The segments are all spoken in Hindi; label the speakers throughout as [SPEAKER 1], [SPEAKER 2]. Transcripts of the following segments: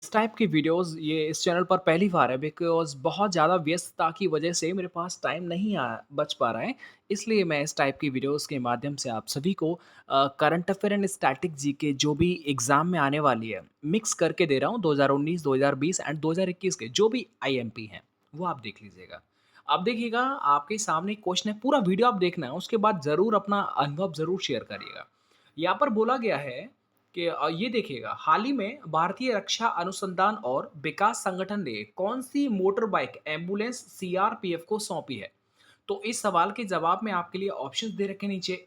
[SPEAKER 1] इस टाइप की वीडियोस ये इस चैनल पर पहली बार है बिकॉज़ बहुत ज़्यादा व्यस्तता की वजह से मेरे पास टाइम नहीं बच पा रहा है। इसलिए मैं इस टाइप की वीडियोस के माध्यम से आप सभी को current affair and static GK जो भी एग्ज़ाम में आने वाली है, मिक्स करके दे रहा हूँ 2019, 2020 एंड 2021 के जो भी आईएमपी हैं, वो आप देख लीजिएगा। अब देखिएगा आपके सामने क्वेश्चन है, पूरा वीडियो आप देखना है, उसके बाद ज़रूर अपना अनुभव ज़रूर शेयर करिएगा। यहाँ पर बोला गया है कि ये देखिएगा, हाल ही में भारतीय रक्षा अनुसंधान और विकास संगठन ने कौन सी मोटर बाइक एम्बुलेंस सीआरपीएफ को सौंपी है? तो इस सवाल के जवाब में आपके लिए ऑप्शंस दे रखे नीचे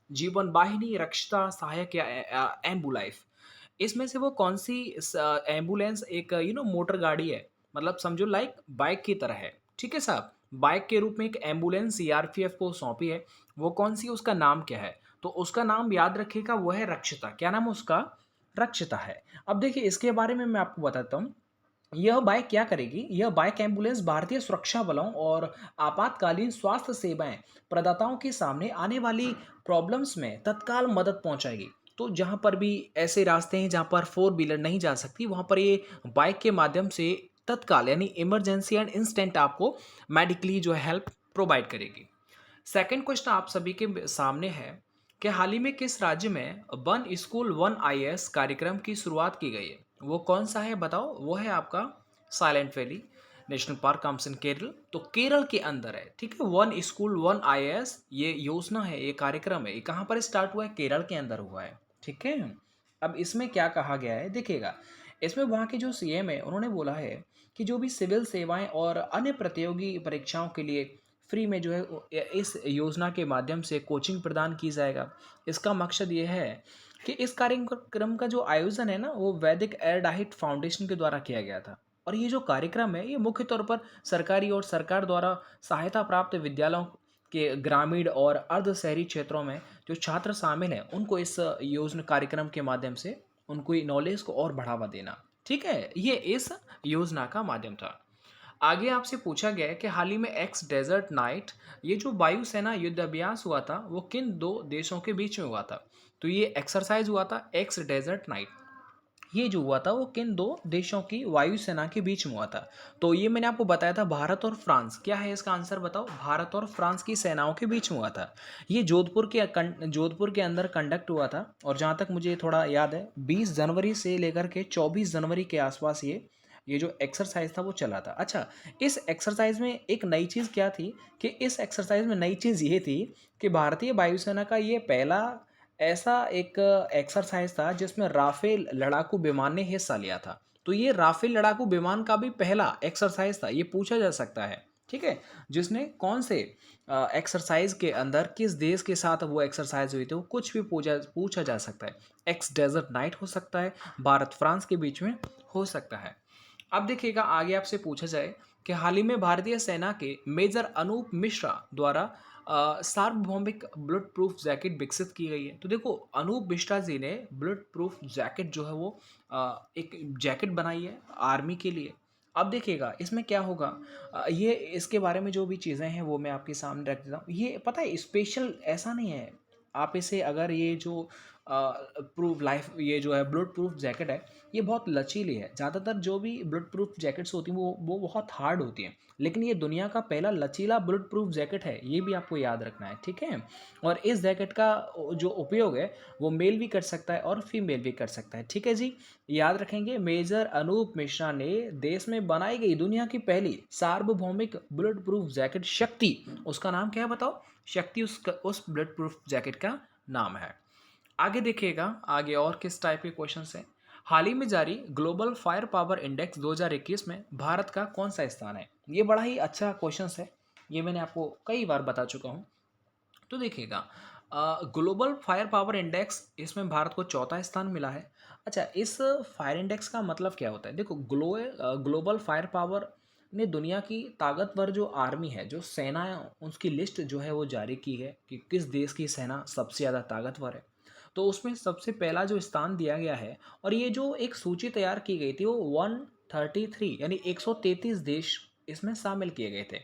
[SPEAKER 1] जीवन वाहिनी, रक्षा सहायक या एम्बुलाइफ। इसमें से वो कौन सी एम्बुलेंस एक मोटर गाड़ी है, मतलब समझो लाइक बाइक की तरह है। ठीक है साहब, बाइक के रूप में एक एम्बुलेंस सीआरपीएफ को सौंपी है। वो कौन सी, उसका नाम क्या है? तो उसका नाम याद रखिएगा, वो है रक्षिता। क्या नाम है उसका? रक्षिता है। अब देखिए इसके बारे में मैं आपको बताता हूँ। यह बाइक क्या करेगी? यह बाइक एम्बुलेंस भारतीय सुरक्षा बलों और आपातकालीन स्वास्थ्य सेवाएं प्रदाताओं के सामने आने वाली प्रॉब्लम्स में तत्काल मदद पहुंचाएगी। तो जहां पर भी ऐसे रास्ते हैं जहां पर फोर व्हीलर नहीं जा सकती, वहां पर ये बाइक के माध्यम से तत्काल यानी इमरजेंसी एंड इंस्टेंट आपको मेडिकली जो है हेल्प प्रोवाइड करेगी। सेकंड क्वेश्चन आप सभी के सामने है कि हाल ही में किस राज्य में वन स्कूल वन आईएएस कार्यक्रम की शुरुआत की गई है? वो कौन सा है बताओ? वो है आपका silent valley national park comes in Kerala. तो केरल के अंदर है, ठीक है। वन स्कूल वन आईएएस ये योजना है, ये कार्यक्रम है, ये कहाँ पर स्टार्ट हुआ है? केरल के अंदर हुआ है, ठीक है। अब इसमें क्या कहा गया है देखिएगा, इसमें वहाँ के जो सीएम है उन्होंने बोला है कि जो भी सिविल सेवाएं और अन्य प्रतियोगी परीक्षाओं के लिए फ्री में जो है इस योजना के माध्यम से कोचिंग प्रदान की जाएगा। इसका मकसद ये है कि इस कार्यक्रम का जो आयोजन है ना, वो वैदिक एयरडाइट फाउंडेशन के द्वारा किया गया था। और ये जो कार्यक्रम है ये मुख्य तौर पर सरकारी और सरकार द्वारा सहायता प्राप्त विद्यालयों के ग्रामीण और अर्ध शहरी क्षेत्रों में जो छात्र शामिल हैं उनको इस योजना कार्यक्रम के माध्यम से उनको नॉलेज को और बढ़ावा देना, ठीक है, ये इस योजना का माध्यम था। आगे आपसे पूछा गया है कि हाल ही में एक्स डेजर्ट नाइट, ये जो वायुसेना युद्ध अभ्यास हुआ था वो किन दो देशों के बीच में हुआ था? तो ये एक्सरसाइज हुआ था एक्स डेजर्ट नाइट, ये जो हुआ था वो किन दो देशों की वायुसेना के बीच में हुआ था? तो ये मैंने आपको बताया था भारत और फ्रांस। क्या है इसका आंसर बताओ? भारत और फ्रांस की सेनाओं के बीच में हुआ था। ये जोधपुर के अंदर कंडक्ट हुआ था। और जहाँ तक मुझे थोड़ा याद है 20 जनवरी से लेकर के 24 जनवरी के आसपास ये जो एक्सरसाइज था वो चला था। अच्छा, इस एक्सरसाइज में एक नई चीज़ क्या थी कि इस एक्सरसाइज में नई चीज़ ये थी कि भारतीय वायुसेना का ये पहला ऐसा एक एक्सरसाइज था जिसमें राफेल लड़ाकू विमान ने हिस्सा लिया था। तो ये राफेल लड़ाकू विमान का भी पहला एक्सरसाइज था, ये पूछा जा सकता है, ठीक है। जिसने कौन से एक्सरसाइज के अंदर किस देश के साथ वो एक्सरसाइज हुई थी, वो कुछ भी पूछा पूछा जा सकता है। एक्स डेजर्ट नाइट हो सकता है, भारत फ्रांस के बीच में हो सकता है। अब देखिएगा आगे आपसे पूछा जाए कि हाल ही में भारतीय सेना के मेजर अनूप मिश्रा द्वारा सार्वभौमिक ब्लड प्रूफ जैकेट विकसित की गई है। तो देखो अनूप मिश्रा जी ने ब्लड प्रूफ जैकेट जो है वो एक जैकेट बनाई है आर्मी के लिए। अब देखिएगा इसमें क्या होगा, ये इसके बारे में जो भी चीज़ें हैं वो मैं आपके सामने रख देता हूँ। ये पता है स्पेशल ऐसा नहीं है, आप इसे अगर ये जो प्रूफ लाइफ ये जो है ब्लड प्रूफ जैकेट है ये बहुत लचीली है। ज़्यादातर जो भी ब्लड प्रूफ जैकेट्स होती हैं वो बहुत हार्ड होती हैं, लेकिन ये दुनिया का पहला लचीला ब्लड प्रूफ जैकेट है, ये भी आपको याद रखना है, ठीक है। और इस जैकेट का जो उपयोग है वो मेल भी कर सकता है और फीमेल भी कर सकता है, ठीक है जी। याद रखेंगे, मेजर अनूप मिश्रा ने देश में बनाई गई दुनिया की पहली सार्वभौमिक ब्लड प्रूफ जैकेट शक्ति, उसका नाम क्या है बताओ? शक्ति उस ब्लड प्रूफ जैकेट का नाम है। आगे देखिएगा, आगे और किस टाइप के क्वेश्चन हैं। हाल ही में जारी ग्लोबल फायर पावर इंडेक्स 2021 में भारत का कौन सा स्थान है? ये बड़ा ही अच्छा क्वेश्चन है, ये मैंने आपको कई बार बता चुका हूँ। तो देखिएगा ग्लोबल फायर पावर इंडेक्स, इसमें भारत को चौथा स्थान मिला है। अच्छा, इस फायर इंडेक्स का मतलब क्या होता है? देखो ग्लोबल फायर पावर ने दुनिया की ताकतवर जो आर्मी है, जो सेना है, उसकी लिस्ट जो है वो जारी की है कि किस देश की सेना सबसे ज़्यादा ताकतवर है। तो उसमें सबसे पहला जो स्थान दिया गया है, और ये जो एक सूची तैयार की गई थी वो 133 यानी 133 देश इसमें शामिल किए गए थे,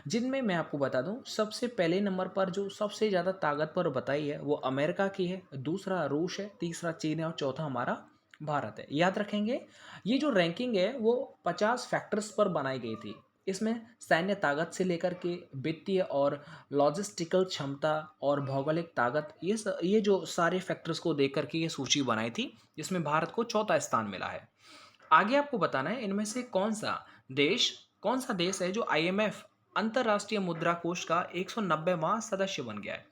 [SPEAKER 1] जिनमें मैं आपको बता दूं सबसे पहले नंबर पर जो सबसे ज़्यादा ताकतवर बताई है वो अमेरिका की है, दूसरा रूस है, तीसरा चीन है और चौथा हमारा भारत है। याद रखेंगे, ये जो रैंकिंग है वो 50 फैक्टर्स पर बनाई गई थी। इसमें सैन्य ताकत से लेकर के वित्तीय और लॉजिस्टिकल क्षमता और भौगोलिक ताकत, ये जो सारे फैक्टर्स को देख करके ये सूची बनाई थी, जिसमें भारत को चौथा स्थान मिला है। आगे आपको बताना है इनमें से देश कौन सा देश है जो आईएमएफ अंतर्राष्ट्रीय मुद्रा कोष का 190वां सदस्य बन गया है।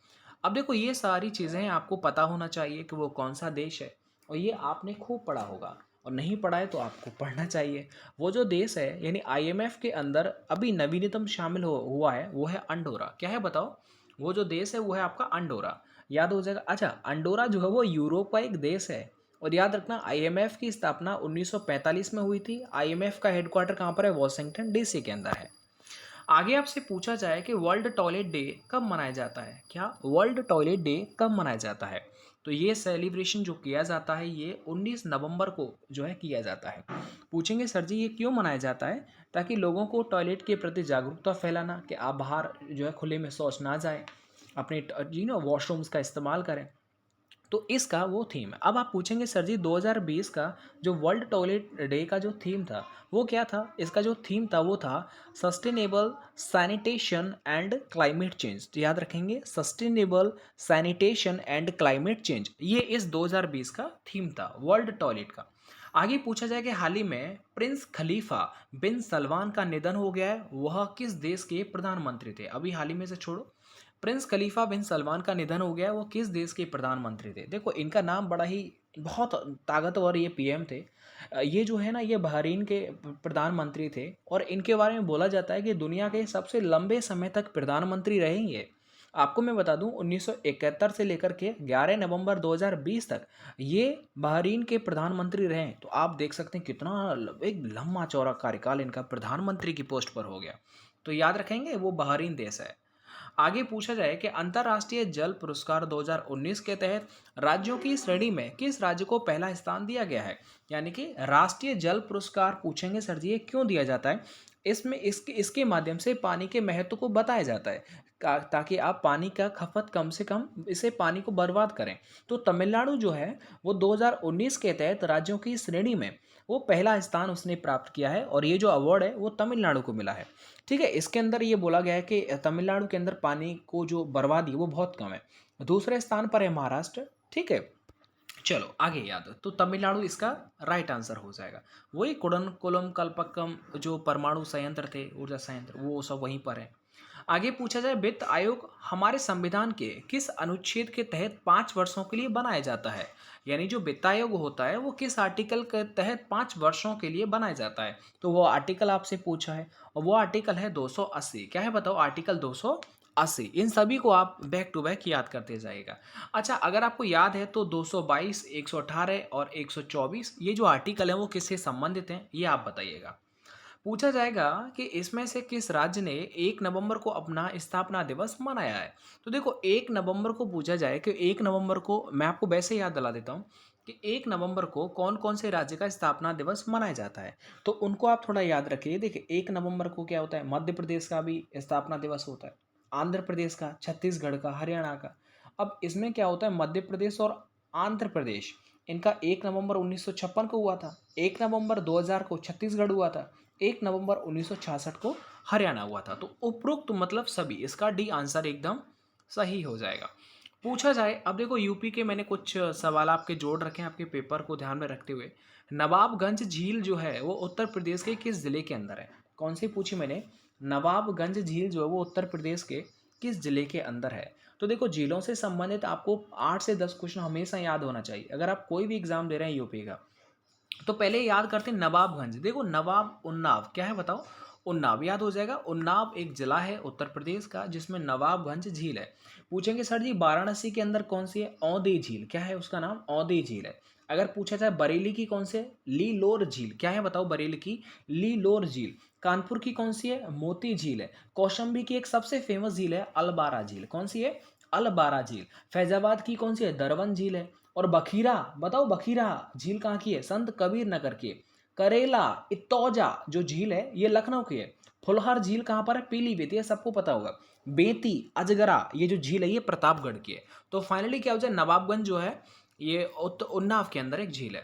[SPEAKER 1] अब देखो, ये सारी चीज़ें आपको पता होना चाहिए कि वो कौन सा देश है, और ये आपने खूब पढ़ा होगा, और नहीं पढ़ा है तो आपको पढ़ना चाहिए। वो जो देश है यानी आईएमएफ के अंदर अभी नवीनतम शामिल हुआ है वो है अंडोरा। क्या है बताओ? वो जो देश है वो है आपका अंडोरा। याद हो जाएगा। अच्छा, अंडोरा जो है वो यूरोप का एक देश है। और याद रखना, आईएमएफ की स्थापना 1945 में हुई थी। आईएमएफ का हेडक्वार्टर कहाँ पर है? वॉशिंगटन डीसी के अंदर है। आगे आपसे पूछा जाए कि वर्ल्ड टॉयलेट डे कब मनाया जाता है? क्या वर्ल्ड टॉयलेट डे कब मनाया जाता है? तो ये सेलिब्रेशन जो किया जाता है ये 19 नवंबर को जो है किया जाता है। पूछेंगे सर जी ये क्यों मनाया जाता है? ताकि लोगों को टॉयलेट के प्रति जागरूकता फैलाना, कि आप बाहर जो है खुले में शौच ना जाए, अपने वॉशरूम्स का इस्तेमाल करें। तो इसका वो थीम है। अब आप पूछेंगे सर जी 2020 का जो वर्ल्ड टॉयलेट डे का जो थीम था वो क्या था? इसका जो थीम था वो था sustainable sanitation and climate change. तो याद रखेंगे, sustainable sanitation and climate change, ये इस 2020 का थीम था वर्ल्ड टॉयलेट का। आगे पूछा जाए कि हाल ही में प्रिंस खलीफा बिन सलमान का निधन हो गया है, वह किस देश के प्रधानमंत्री थे? अभी हाल ही में से छोड़ो, प्रिंस खलीफा बिन सलमान का निधन हो गया, वो किस देश के प्रधानमंत्री थे? देखो, इनका नाम बड़ा ही बहुत ताकतवर ये पीएम थे। ये जो है ना, ये बहरीन के प्रधानमंत्री थे, और इनके बारे में बोला जाता है कि दुनिया के सबसे लंबे समय तक प्रधानमंत्री रहे ये। आपको मैं बता दूं, 1971 से लेकर के 11 नवंबर 2020 तक ये बहरीन के प्रधानमंत्री रहे। तो आप देख सकते हैं कितना एक लंबा चौड़ा कार्यकाल इनका प्रधानमंत्री की पोस्ट पर हो गया। तो याद रखेंगे, वो बहरीन देश है। आगे पूछा जाए कि अंतर्राष्ट्रीय जल पुरस्कार 2019 के तहत राज्यों की श्रेणी में किस राज्य को पहला स्थान दिया गया है? यानी कि राष्ट्रीय जल पुरस्कार पूछेंगे सर जी ये क्यों दिया जाता है? इसमें इसके माध्यम से पानी के महत्व को बताया जाता है, ताकि आप पानी का खपत कम से कम, इसे पानी को बर्बाद करें। तो तमिलनाडु जो है वो 2019 के तहत राज्यों की श्रेणी में वो पहला स्थान उसने प्राप्त किया है, और ये जो अवार्ड है वो तमिलनाडु को मिला है। ठीक है, इसके अंदर ये बोला गया है कि तमिलनाडु के अंदर पानी को जो बर्बादी है वो बहुत कम है। दूसरे स्थान पर है महाराष्ट्र। ठीक है, चलो आगे। याद तो तमिलनाडु इसका राइट आंसर हो जाएगा। वही कुडनकुलम कल्पक्कम जो परमाणु संयंत्र थे, ऊर्जा संयंत्र, वो सब वहीं पर है। आगे पूछा जाए, वित्त आयोग हमारे संविधान के किस अनुच्छेद के तहत 5 वर्षों के लिए बनाया जाता है? यानी जो वित्त आयोग होता है वो किस आर्टिकल के तहत 5 वर्षों के लिए बनाया जाता है? तो वो आर्टिकल आपसे पूछा है, और वो आर्टिकल है 280। क्या है बताओ? आर्टिकल 280। इन सभी को आप बैक टू बैक याद करते जाइएगा। अच्छा, अगर आपको याद है तो 222, 118 और 124 ये जो आर्टिकल है वो किससे संबंधित हैं, ये आप बताइएगा। पूछा जाएगा कि इसमें से किस राज्य ने 1 नवंबर को अपना स्थापना दिवस मनाया है? तो देखो, 1 नवंबर को पूछा जाए कि 1 नवंबर को, मैं आपको वैसे याद दिला देता हूँ कि 1 नवंबर को कौन कौन से राज्य का स्थापना दिवस मनाया जाता है, तो उनको आप थोड़ा याद रखिए। देखिए, 1 नवंबर को क्या होता है? मध्य प्रदेश का भी स्थापना दिवस होता है, आंध्र प्रदेश का, छत्तीसगढ़ का, हरियाणा का। अब इसमें क्या होता है, मध्य प्रदेश और आंध्र प्रदेश, इनका 1 नवंबर 1956 को हुआ था, 1 नवंबर 2000 को छत्तीसगढ़ हुआ था, 1 नवंबर 1966 को हरियाणा हुआ था। तो उपरोक्त मतलब सभी, इसका डी आंसर एकदम सही हो जाएगा। पूछा जाए, अब देखो यूपी के मैंने कुछ सवाल आपके जोड़ रखे हैं आपके पेपर को ध्यान में रखते हुए। नवाबगंज झील जो है वो उत्तर प्रदेश के किस जिले के अंदर है? कौन सी पूछी मैंने? नवाबगंज झील जो है वो उत्तर प्रदेश के किस जिले के अंदर है? तो देखो, झीलों से संबंधित आपको 8 से 10 क्वेश्चन हमेशा याद होना चाहिए अगर आप कोई भी एग्जाम दे रहे हैं यूपी का। तो पहले याद करते हैं नवाबगंज। देखो, नवाब उन्नाव क्या है बताओ? उन्नाव याद हो जाएगा। उन्नाव एक जिला है उत्तर प्रदेश का जिसमें नवाबगंज झील है। पूछेंगे सर जी वाराणसी के अंदर कौन सी है? औदे झील। क्या है उसका नाम? औदे झील है। अगर पूछा जाए बरेली की कौन सी है? लीलोर झील। क्या है बताओ? बरेली की लीलोर झील। कानपुर की कौन सी है? मोती झील है। कौशाम्बी की एक सबसे फेमस झील है अलबारा झील। कौन सी है? अलबारा झील। फैजाबाद की कौन सी है? दरवन झील है। और बखीरा, बताओ बखीरा झील कहाँ की है? संत कबीर नगर की है। करेला इतौजा जो झील है ये लखनऊ की है। फुलहर झील कहाँ पर है? पीलीभीत, ये सबको पता होगा। बेती अजगरा ये जो झील है ये प्रतापगढ़ की है। तो फाइनली क्या हो जाए, नवाबगंज जो है ये उन्नाव के अंदर एक झील है।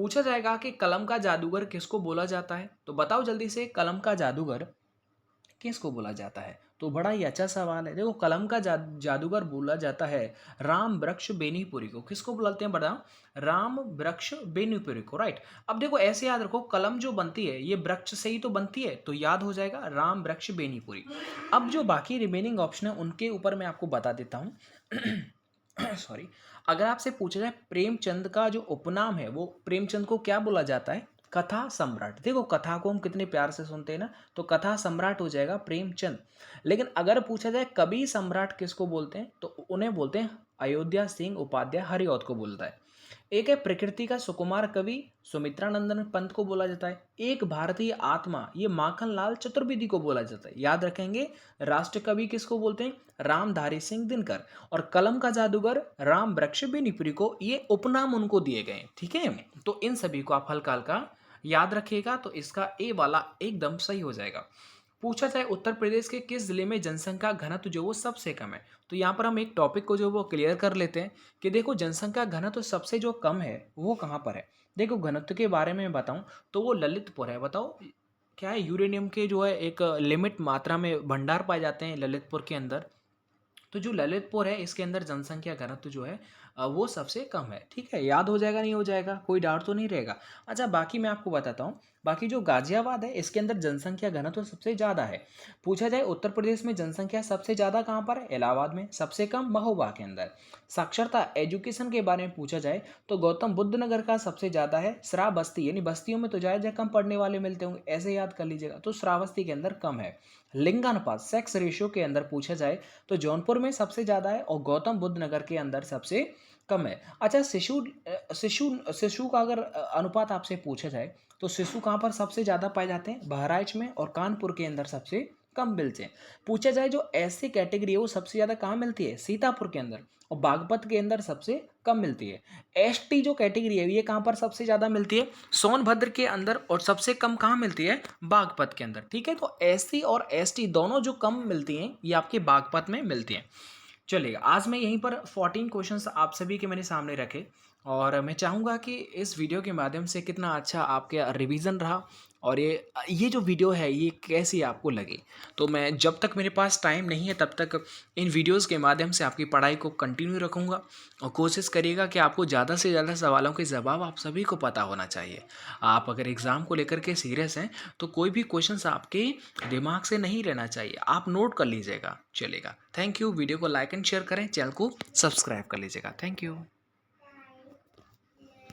[SPEAKER 1] पूछा जाएगा कि कलम का जादूगर किसको बोला जाता है? तो बताओ जल्दी से, कलम का जादूगर किसको बोला जाता है? तो बड़ा ही अच्छा सवाल है। देखो, कलम का जादूगर बोला जाता है राम वृक्ष बेनीपुरी को। किसको बुलाते हैं बताओ? राम वृक्ष बेनीपुरी को, राइट। अब देखो ऐसे याद रखो, कलम जो बनती है ये वृक्ष से ही तो बनती है, तो याद हो जाएगा राम वृक्ष बेनीपुरी। अब जो बाकी रिमेनिंग ऑप्शन है उनके ऊपर मैं आपको बता देता हूँ। सॉरी। अगर आपसे पूछा जाए प्रेमचंद का जो उपनाम है, वो प्रेमचंद को क्या बोला जाता है? कथा सम्राट। देखो, कथा को हम कितने प्यार से सुनते हैं ना, तो कथा सम्राट हो जाएगा प्रेमचंद। लेकिन अगर पूछा जाए कवि सम्राट किसको बोलते हैं, तो उन्हें बोलते हैं अयोध्या सिंह उपाध्याय हरिऔध को बोलता है। एक है प्रकृति का सुकुमार कवि, सुमित्रानंदन पंत को बोला जाता है। एक भारतीय आत्मा, ये माखन लाल चतुर्वेदी को बोला जाता है। याद रखेंगे, राष्ट्र कवि किसको बोलते हैं? रामधारी सिंह दिनकर। और कलम का जादूगर राम वृक्ष बेनीपुरी को ये उपनाम उनको दिए गए, ठीक है। तो इन सभी को आप हल्का हल्का याद रखिएगा, तो इसका ए वाला एकदम सही हो जाएगा। पूछा जाए उत्तर प्रदेश के किस जिले में जनसंख्या घनत्व जो वो सबसे कम है, तो यहाँ पर हम एक टॉपिक को जो वो क्लियर कर लेते हैं कि देखो, जनसंख्या घनत्व सबसे जो कम है वो कहाँ पर है। देखो, घनत्व के बारे में बताऊं तो वो ललितपुर है। बताओ क्या है? यूरेनियम के जो है एक लिमिट मात्रा में भंडार पाए जाते हैं ललितपुर के अंदर। तो जो ललितपुर है इसके अंदर जनसंख्या घनत्व जो है वो सबसे कम है, ठीक है। याद हो जाएगा, नहीं हो जाएगा, कोई डाउट तो नहीं रहेगा। अच्छा, बाकी मैं आपको बताता हूँ। बाकी जो गाजियाबाद है इसके अंदर जनसंख्या घनत्व सबसे ज़्यादा है। पूछा जाए उत्तर प्रदेश में जनसंख्या सबसे ज़्यादा कहाँ पर है? इलाहाबाद में। सबसे कम महोबा के अंदर। साक्षरता एजुकेशन के बारे में पूछा जाए तो गौतम बुद्ध नगर का सबसे ज़्यादा है। श्रावस्ती, यानी बस्तियों में तो ज़्यादा कम पढ़ने वाले मिलते होंगे, ऐसे याद कर लीजिएगा, तो श्रावस्ती के अंदर कम है। लिंगानुपात सेक्स रेशियो के अंदर पूछा जाए तो जौनपुर में सबसे ज़्यादा है और गौतम बुद्ध नगर के अंदर सबसे कम है। अच्छा, शिशु शिशु शिशु का अगर अनुपात आपसे पूछा जाए तो शिशु कहाँ पर सबसे ज़्यादा पाए जाते हैं? बहराइच में और कानपुर के अंदर सबसे कम मिलते हैं। पूछा जाए जो ऐसी कैटेगरी है वो सबसे ज़्यादा कहाँ मिलती है? सीतापुर के अंदर और बागपत के अंदर सबसे कम मिलती है। एसटी जो कैटेगरी है ये कहाँ पर सबसे ज़्यादा मिलती है? सोनभद्र के अंदर, और सबसे कम कहाँ मिलती है? बागपत के अंदर, ठीक है। तो एससी और एसटी दोनों जो कम मिलती हैं ये आपके बागपत में मिलती हैं। चलिए, आज मैं यहीं पर 14 क्वेश्चंस आप सभी के मेरे सामने रखे, और मैं चाहूँगा कि इस वीडियो के माध्यम से कितना अच्छा आपके रिवीजन रहा, और ये जो वीडियो है ये कैसी आपको लगी। तो मैं जब तक मेरे पास टाइम नहीं है तब तक इन वीडियोस के माध्यम से आपकी पढ़ाई को कंटिन्यू रखूँगा, और कोशिश करिएगा कि आपको ज़्यादा से ज़्यादा सवालों के जवाब आप सभी को पता होना चाहिए। आप अगर एग्ज़ाम को लेकर के सीरियस हैं तो कोई भी क्वेश्चंस आपके दिमाग से नहीं रहना चाहिए, आप नोट कर लीजिएगा, चलेगा। Thank you. वीडियो को लाइक एंड शेयर करें, चैनल को सब्सक्राइब कर लीजिएगा। Thank you.